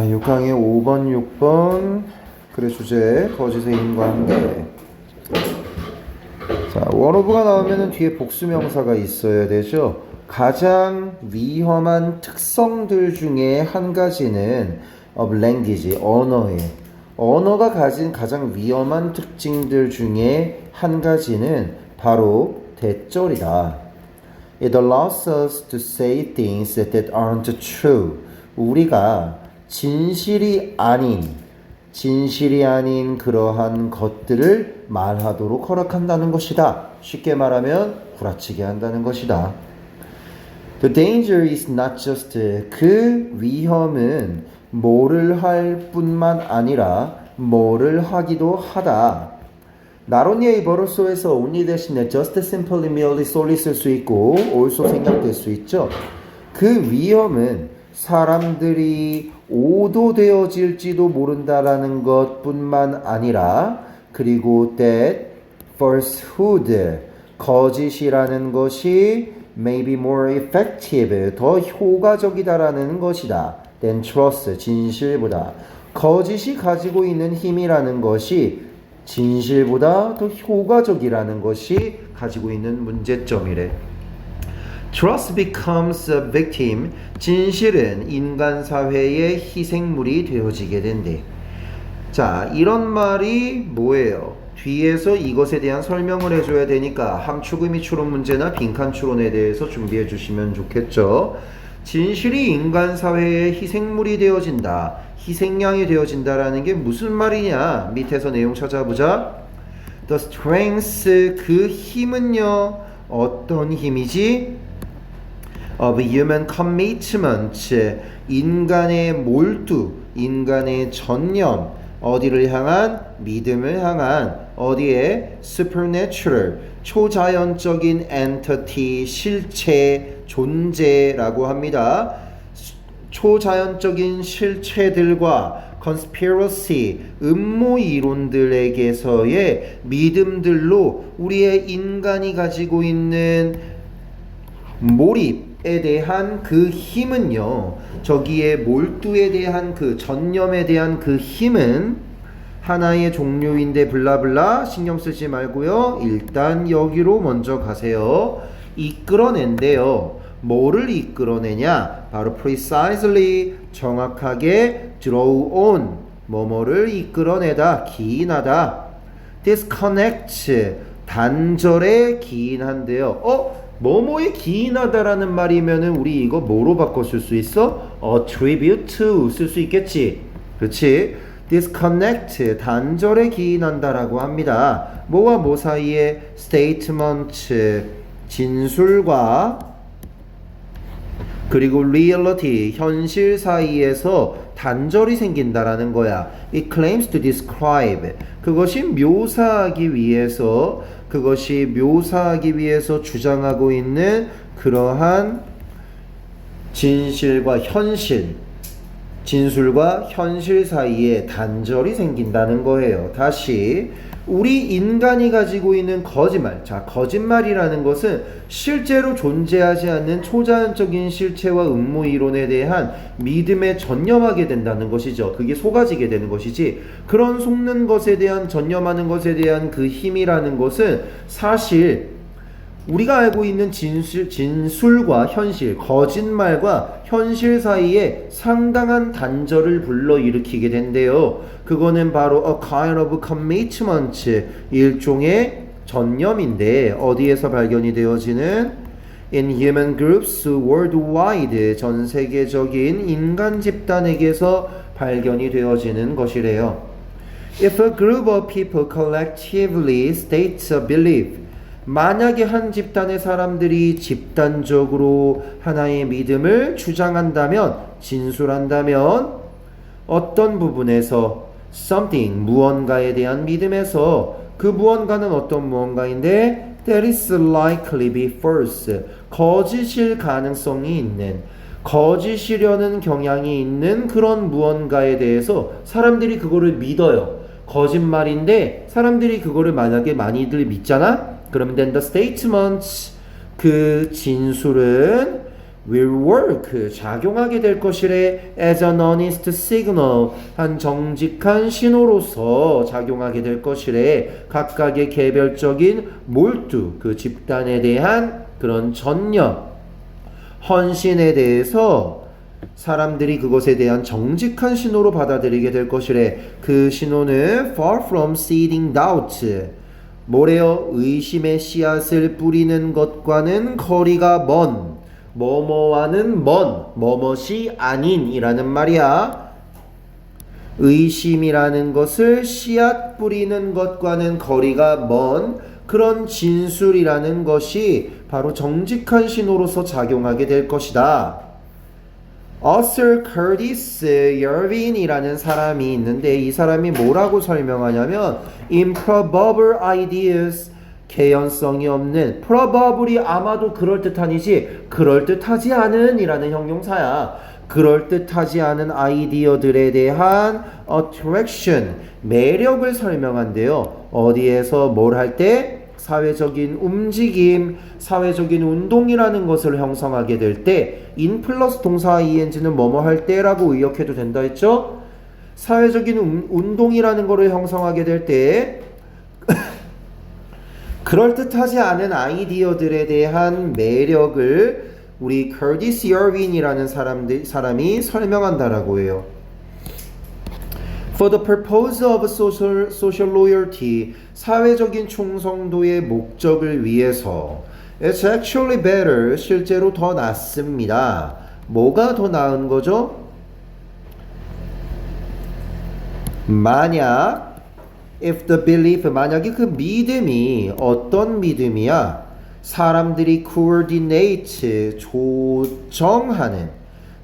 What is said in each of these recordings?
6강의 5번, 6번 글의 주제 거짓의 인과관계. 자, 원어브가 나오면은 뒤에 복수명사가 있어야 되죠. 가장 위험한 특성들 중에 한 가지는 of language, 언어가 가진 가장 위험한 특징들 중에 한 가지는 바로 대절이다. It allows us to say things that aren't true. 우리가 진실이 아닌 그러한 것들을 말하도록 허락한다는 것이다. 쉽게 말하면 구라치게 한다는 것이다. The danger is not just 그 위험은 뭐를 할 뿐만 아니라 뭐를 하기도 하다. Not only 버릇소에서 only 대신에 just simply merely solely 쓸 수 있고 also 생략될 수 있죠. 그 위험은 사람들이 오도되어질지도 모른다라는 것뿐만 아니라 그리고 that falsehood, 거짓이라는 것이 may be more effective, 더 효과적이다라는 것이다. than trust, 진실보다. 거짓이 가지고 있는 힘이라는 것이 진실보다 더 효과적이라는 것이 가지고 있는 문제점이래. Trust becomes a victim. 진실은 인간 사회의 희생물이 되어지게 된대. 자, 이런 말이 뭐예요? 뒤에서 이것에 대한 설명을 해줘야 되니까 함축 의미 추론 문제나 빈칸 추론에 대해서 준비해 주시면 좋겠죠. 진실이 인간 사회의 희생물이 되어진다. 희생양이 되어진다라는 게 무슨 말이냐? 밑에서 내용 찾아보자. The strength, 그 힘은요. 어떤 힘이지? Of human commitment, 인간의 몰두, 인간의 전념, 어디를 향한? 믿음을 향한 어디에? supernatural, 초자연적인 entity, 실체, 존재라고 합니다. 초자연적인 실체들과 conspiracy, 음모 이론들에게서의 믿음들로 우리의 인간이 가지고 있는 몰입에 대한 그 힘은요, 저기에 몰두에 대한 그 전념에 대한 그 힘은 하나의 종류인데 블라블라 신경 쓰지 말고요. 일단 여기로 먼저 가세요. 이끌어낸대요. 뭐를 이끌어내냐? 바로 precisely, 정확하게 draw on, 뭐뭐를 이끌어내다, 기인하다. disconnect, 단절에 기인한대요. 뭐뭐에 기인하다라는 말이면은 우리 이거 뭐로 바꿔 쓸 수 있어? attribute to 쓸 수 있겠지. 그렇지? disconnect, 단절에 기인한다라고 합니다. 뭐와 뭐 사이에? statement, 진술과 그리고 reality, 현실 사이에서 단절이 생긴다라는 거야. It claims to describe, 그것이 묘사하기 위해서 주장하고 있는 그러한 진술과 현실 사이에 단절이 생긴다는 거예요. 다시, 우리 인간이 가지고 있는 거짓말. 자, 거짓말이라는 것은 실제로 존재하지 않는 초자연적인 실체와 음모 이론에 대한 믿음에 전념하게 된다는 것이죠. 그게 속아지게 되는 것이지, 그런 속는 것에 대한, 전념하는 것에 대한 그 힘이라는 것은 사실 우리가 알고 있는 진술과 현실, 거짓말과 현실 사이에 상당한 단절을 불러일으키게 된대요. 그거는 바로 a kind of commitment, 일종의 전념인데 어디에서 발견이 되어지는? In human groups worldwide, 전 세계적인 인간 집단에게서 발견이 되어지는 것이래요. If a group of people collectively states a belief, 만약에 한 집단의 사람들이 집단적으로 하나의 믿음을 주장한다면, 진술한다면, 어떤 부분에서 something, 무언가에 대한 믿음에서, 그 무언가는 어떤 무언가인데 that is likely be false, 거짓일 가능성이 있는, 거짓이려는 경향이 있는 그런 무언가에 대해서 사람들이 그거를 믿어요. 거짓말인데 사람들이 그거를 만약에 많이들 믿잖아? 그러면 then the statements, 그 진술은 will work 작용하게 될 것이래 as an honest signal 한 정직한 신호로서 작용하게 될 것이래 각각의 개별적인 몰두 그 집단에 대한 그런 전념 헌신에 대해서 사람들이 그것에 대한 정직한 신호로 받아들이게 될 것이래 그 신호는 far from seeding doubt 뭐래요? 의심의 씨앗을 뿌리는 것과는 거리가 먼 뭐뭐와는 먼 뭐뭇이 아닌이라는 말이야. 의심이라는 것을 씨앗 뿌리는 것과는 거리가 먼 그런 진술이라는 것이 바로 정직한 신호로서 작용하게 될 것이다. Arthur Curtis Yarvin이라는 사람이 있는데 이 사람이 뭐라고 설명하냐면 improbable ideas 개연성이 없는 probable이 아마도 그럴듯한이지 그럴듯하지 않은 이라는 형용사야. 그럴듯하지 않은 아이디어들에 대한 attraction 매력을 설명한대요. 어디에서 뭘 할 때? 사회적인 움직임, 사회적인 운동이라는 것을 형성하게 될 때 in 플러스 동사 ing는 뭐뭐 할 때라고 의역해도 된다 했죠? 사회적인 운동이라는 것을 형성하게 될 때 그럴듯하지 않은 아이디어들에 대한 매력을 우리 커티스 여빈이라는 사람이 설명한다라고 해요. For the purpose of social loyalty, 사회적인 충성도의 목적을 위해서 It's actually better, 실제로 더 낫습니다. 뭐가 더 나은 거죠? 만약 If the belief, 만약에 그 믿음이 어떤 믿음이야? 사람들이 coordinate, 조정하는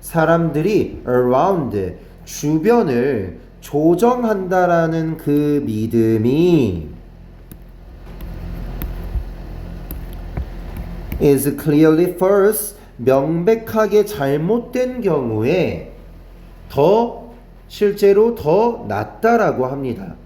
사람들이 around, 주변을 조정한다라는 그 믿음이 is clearly false, 명백하게 잘못된 경우에 실제로 더 낫다라고 합니다.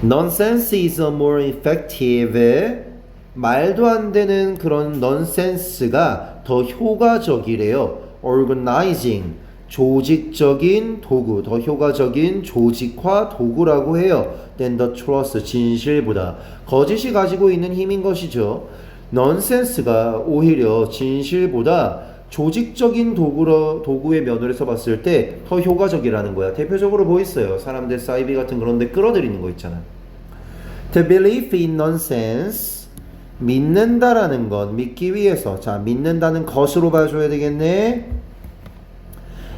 Nonsense is more effective. 말도 안 되는 그런 nonsense가 더 효과적이래요. Organizing, 조직적인 도구, 더 효과적인 조직화 도구라고 해요. than the truth, 진실보다. 거짓이 가지고 있는 힘인 것이죠. nonsense가 오히려 진실보다 조직적인 도구의 면으로서 봤을 때 더 효과적이라는 거야. 대표적으로 뭐 있어요? 사람들 사이비 같은 그런 데 끌어들이는 거 있잖아. The belief in nonsense, 믿는다라는 건 믿기 위해서. 자, 믿는다는 것으로 봐줘야 되겠네.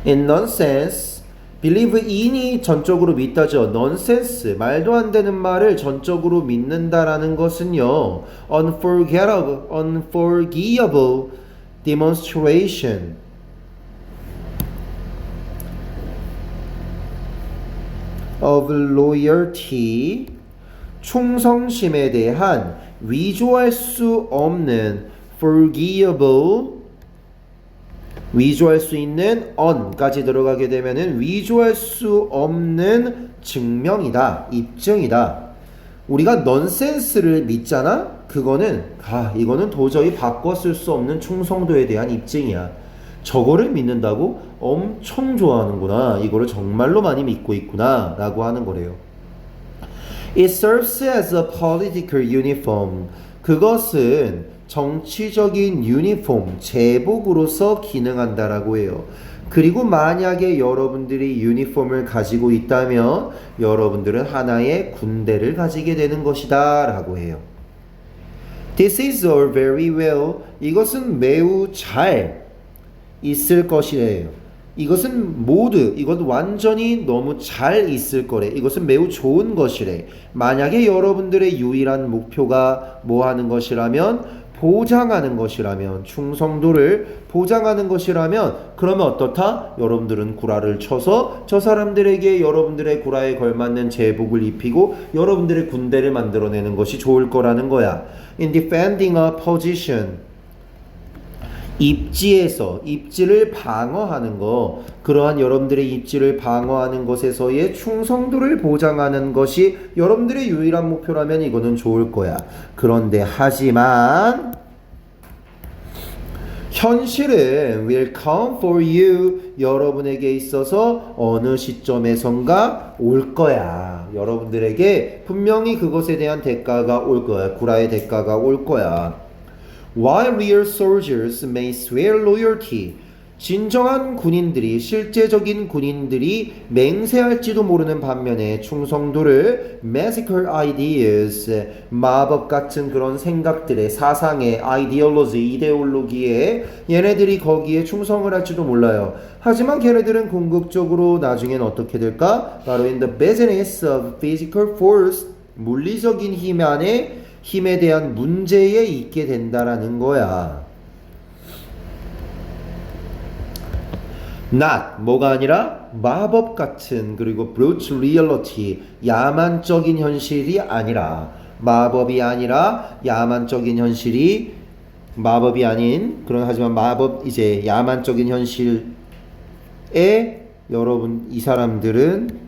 In nonsense, believe in이 전적으로 믿다죠. nonsense, 말도 안 되는 말을 전적으로 믿는다라는 것은요. unforgivable demonstration of loyalty, 충성심에 대한 위조할 수 없는 forgivable, 위조할 수 있는 on까지 들어가게 되면은 위조할 수 없는 증명이다, 입증이다. 우리가 넌센스를 믿잖아? 이거는 도저히 바꿔 쓸 수 없는 충성도에 대한 입증이야. 저거를 믿는다고? 엄청 좋아하는구나. 이거를 정말로 많이 믿고 있구나 라고 하는 거래요. It serves as a political uniform. 그것은 정치적인 유니폼, 제복으로서 기능한다라고 해요. 그리고 만약에 여러분들이 유니폼을 가지고 있다면 여러분들은 하나의 군대를 가지게 되는 것이다 라고 해요. This is all very well. 이것은 매우 잘 있을 것이래요. 이건 완전히 너무 잘 있을 거래. 이것은 매우 좋은 것이래. 만약에 여러분들의 유일한 목표가 뭐 하는 것이라면, 보장하는 것이라면, 충성도를 보장하는 것이라면, 그러면 어떻다? 여러분들은 구라를 쳐서 저 사람들에게 여러분들의 구라에 걸맞는 제복을 입히고 여러분들의 군대를 만들어내는 것이 좋을 거라는 거야. In defending a position, 입지를 방어하는 거, 그러한 여러분들의 입지를 방어하는 것에서의 충성도를 보장하는 것이 여러분들의 유일한 목표라면 이거는 좋을 거야. 그런데 하지만 현실은 will come for you. 여러분에게 있어서 어느 시점에선가 올 거야. 여러분들에게 분명히 그것에 대한 대가가 올 거야. 구라의 대가가 올 거야. While real soldiers may swear loyalty. 진정한 군인들이, 실제적인 군인들이 맹세할지도 모르는 반면에 충성도를 magical ideas, 마법 같은 그런 생각들의 사상의 ideology, 이데올로기에 얘네들이 거기에 충성을 할지도 몰라요. 하지만 걔네들은 궁극적으로 나중엔 어떻게 될까? 바로 in the business of physical force, 물리적인 힘 안에 힘에 대한 문제에 있게 된다라는 거야. not 뭐가 아니라 마법 같은 그리고 brute reality 야만적인 현실이 아니라 마법이 아니라 야만적인 현실이 마법이 아닌 그런 하지만 마법 이제 야만적인 현실에 여러분 이 사람들은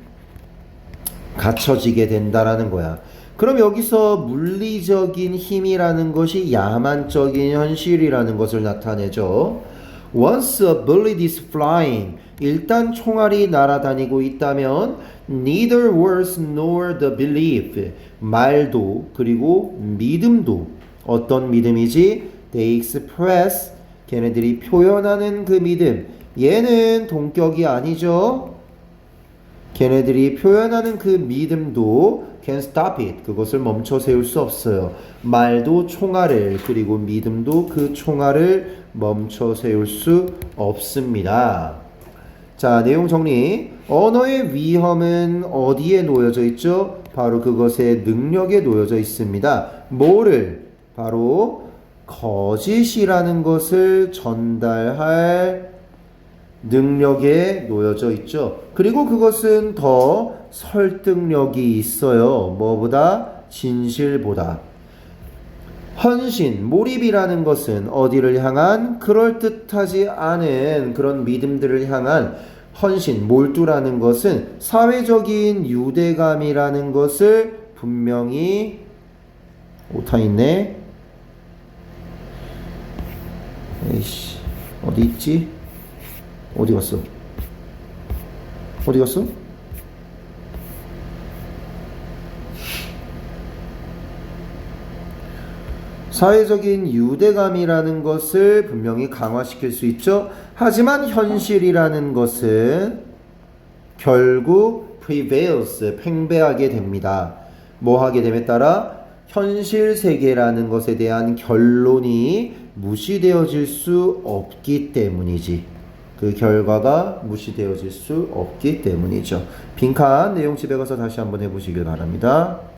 갇혀지게 된다라는 거야. 그럼 여기서 물리적인 힘이라는 것이 야만적인 현실이라는 것을 나타내죠. Once a bullet is flying, 일단 총알이 날아다니고 있다면 neither words nor the belief, 말도 그리고 믿음도 어떤 믿음이지? They express, 걔네들이 표현하는 그 믿음 얘는 동격이 아니죠. 걔네들이 표현하는 그 믿음도 can stop it, 그것을 멈춰 세울 수 없어요. 말도 총알을 그리고 믿음도 그 총알을 멈춰 세울 수 없습니다. 자, 내용 정리. 언어의 위험은 어디에 놓여져 있죠? 바로 그것의 능력에 놓여져 있습니다. 뭐를? 바로 거짓이라는 것을 전달할 능력에 놓여져 있죠. 그리고 그것은 더 설득력이 있어요. 뭐보다? 진실보다. 헌신, 몰입이라는 것은 어디를 향한 그럴듯하지 않은 그런 믿음들을 향한 헌신, 몰두라는 것은 사회적인 유대감이라는 것을 분명히 오타 있네. 에이씨, 어디 있지? 어디 갔어? 어디 갔어? 사회적인 유대감이라는 것을 분명히 강화시킬 수 있죠. 하지만 현실이라는 것은 결국 prevails, 팽배하게 됩니다. 뭐 하게 됨에 따라 현실 세계라는 것에 대한 결론이 무시되어질 수 없기 때문이지. 그 결과가 무시되어질 수 없기 때문이죠. 빈칸 내용 집에 가서 다시 한번 해보시길 바랍니다.